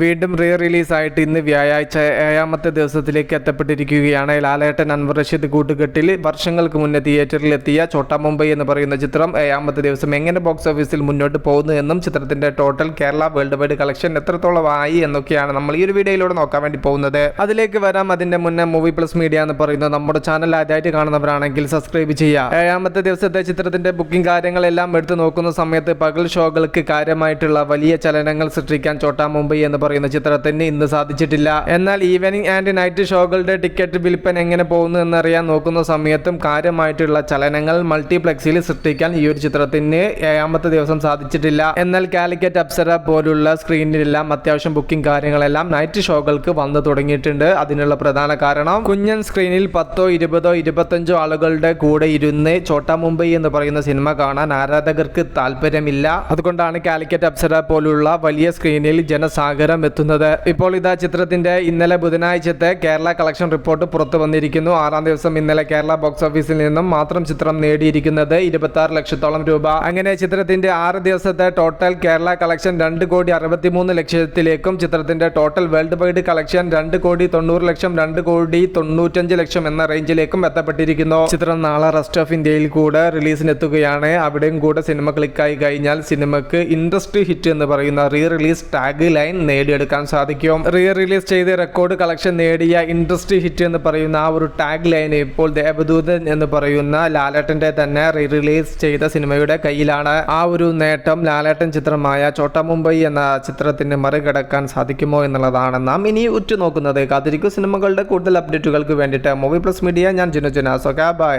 വീണ്ടും റിലീസായിട്ട് ഇന്ന് വ്യാഴാഴ്ച 7ാമത്തെ ദിവസത്തിലേക്ക് എത്തപ്പെട്ടിരിക്കുകയാണ്. ലാലേട്ടൻ അൻവർ റഷീദ് കൂട്ടുകെട്ടിൽ വർഷങ്ങൾക്ക് മുന്നേ തിയേറ്ററിൽ എത്തിയ ചോട്ടാ മുംബൈ എന്ന് പറയുന്ന ചിത്രം 7ാമത്തെ ദിവസം എങ്ങനെ ബോക്സ് ഓഫീസിൽ മുന്നോട്ട് പോകുന്നു എന്നും ചിത്രത്തിന്റെ total Kerala world wide collection എത്രത്തോളം ആയി എന്നൊക്കെയാണ് നമ്മൾ ഈ ഒരു വീഡിയോയിലൂടെ നോക്കാൻ വേണ്ടി പോകുന്നത്. അതിലേക്ക് വരാം. അതിന്റെ മുന്നേ മൂവി പ്ലസ് മീഡിയ എന്ന് പറയുന്ന നമ്മുടെ ചാനൽ ആദ്യമായിട്ട് കാണുന്നവരാണെങ്കിൽ സബ്സ്ക്രൈബ് ചെയ്യുക. 7ാമത്തെ ദിവസത്തെ ചിത്രത്തിന്റെ ബുക്കിംഗ് കാര്യങ്ങളെല്ലാം എടുത്ത് നോക്കുന്ന സമയത്ത് പകൽ ഷോകൾക്ക് കാര്യമായിട്ടുള്ള വലിയ ചലനങ്ങൾ സൃഷ്ടിക്കാൻ ചോട്ടാ മുംബൈ എന്ന് പറയുന്ന ചിത്രത്തിന് ഇന്ന് സാധിച്ചിട്ടില്ല. എന്നാൽ ഈവനിങ് ആൻഡ് നൈറ്റ് ഷോകളുടെ ടിക്കറ്റ് വിൽപ്പന എങ്ങനെ പോകുന്നു എന്നറിയാൻ നോക്കുന്ന സമയത്തും കാര്യമായിട്ടുള്ള ചലനങ്ങൾ മൾട്ടിപ്ലക്സിൽ സൃഷ്ടിക്കാൻ ഈ ഒരു ചിത്രത്തിന് 7ാമത്തെ ദിവസം സാധിച്ചിട്ടില്ല. എന്നാൽ കാലിക്കറ്റ് അപ്സര പോലുള്ള സ്ക്രീനിലെല്ലാം അത്യാവശ്യം ബുക്കിംഗ് കാര്യങ്ങളെല്ലാം നൈറ്റ് ഷോകൾക്ക് വന്നു തുടങ്ങിയിട്ടുണ്ട്. അതിനുള്ള പ്രധാന കാരണം കുഞ്ഞൻ സ്ക്രീനിൽ 10, 20, 25 ആളുകളുടെ കൂടെ ഇരുന്ന് ചോട്ടാ മുംബൈ എന്ന് പറയുന്ന സിനിമ കാണാൻ ആരാധകർക്ക് താല്പര്യമില്ല. അതുകൊണ്ടാണ് കാലിക്കറ്റ് അപ്സര പോലുള്ള വലിയ സ്ക്രീനിൽ ജനസാഗരം എത്തുന്നത്. ഇപ്പോൾ ഇതാ ചിത്രത്തിന്റെ ഇന്നലെ ബുധനാഴ്ചത്തെ കേരള കളക്ഷൻ റിപ്പോർട്ട് പുറത്തു വന്നിരിക്കുന്നു. 6ാം ദിവസം ഇന്നലെ കേരള ബോക്സ് ഓഫീസിൽ നിന്നും മാത്രം ചിത്രം നേടിയിരിക്കുന്നത് 26 ലക്ഷത്തോളം രൂപ. അങ്ങനെ ചിത്രത്തിന്റെ 6 ദിവസത്തെ ടോട്ടൽ കേരള കളക്ഷൻ 2,63,00,000ത്തിലേക്കും ചിത്രത്തിന്റെ ടോട്ടൽ വേൾഡ് വൈഡ് കളക്ഷൻ 2,90,00,000, 2,95,00,000 എന്ന റേഞ്ചിലേക്കും എത്തപ്പെട്ടിരിക്കുന്നു. ചിത്രം നാളെ റെസ്റ്റ് ഓഫ് ഇന്ത്യയിൽ കൂടെ റിലീസിനെത്തുകയാണ്. അവിടെയും കൂടെ സിനിമ ക്ലിക്കായി കഴിഞ്ഞാൽ സിനിമക്ക് ഇൻഡസ്ട്രി ഹിറ്റ് എന്ന് പറയുന്ന റിലീസ് ടാഗ് ലൈൻ നേടിയെടുക്കാൻ സാധിക്കും. റിലീസ് ചെയ്ത് റെക്കോർഡ് കളക്ഷൻ നേടിയ ഇൻഡസ്ട്രി ഹിറ്റ് എന്ന് പറയുന്ന ആ ഒരു ടാഗ് ലൈൻ ഇപ്പോൾ ദേവദൂതൻ എന്ന് പറയുന്ന ലാലേട്ടന്റെ തന്നെ റിലീസ് ചെയ്ത സിനിമയുടെ കയ്യിലാണ്. ആ ഒരു നേട്ടം ലാലേട്ടൻ ചിത്രമായ ചോട്ടാ മുംബൈ എന്ന ചിത്രത്തിന് മറികടക്കാൻ സാധിക്കുമോ എന്നുള്ളതാണ് നാം ഇനി ഉറ്റുനോക്കുന്നത്. കാത്തിരിക്കും സിനിമകളുടെ കൂടുതൽ അപ്ഡേറ്റുകൾക്ക് വേണ്ടിയിട്ട് മൂവി പ്ലസ് മീഡിയ. ഞാൻ ജിനു ജനാസ്. Okay, by.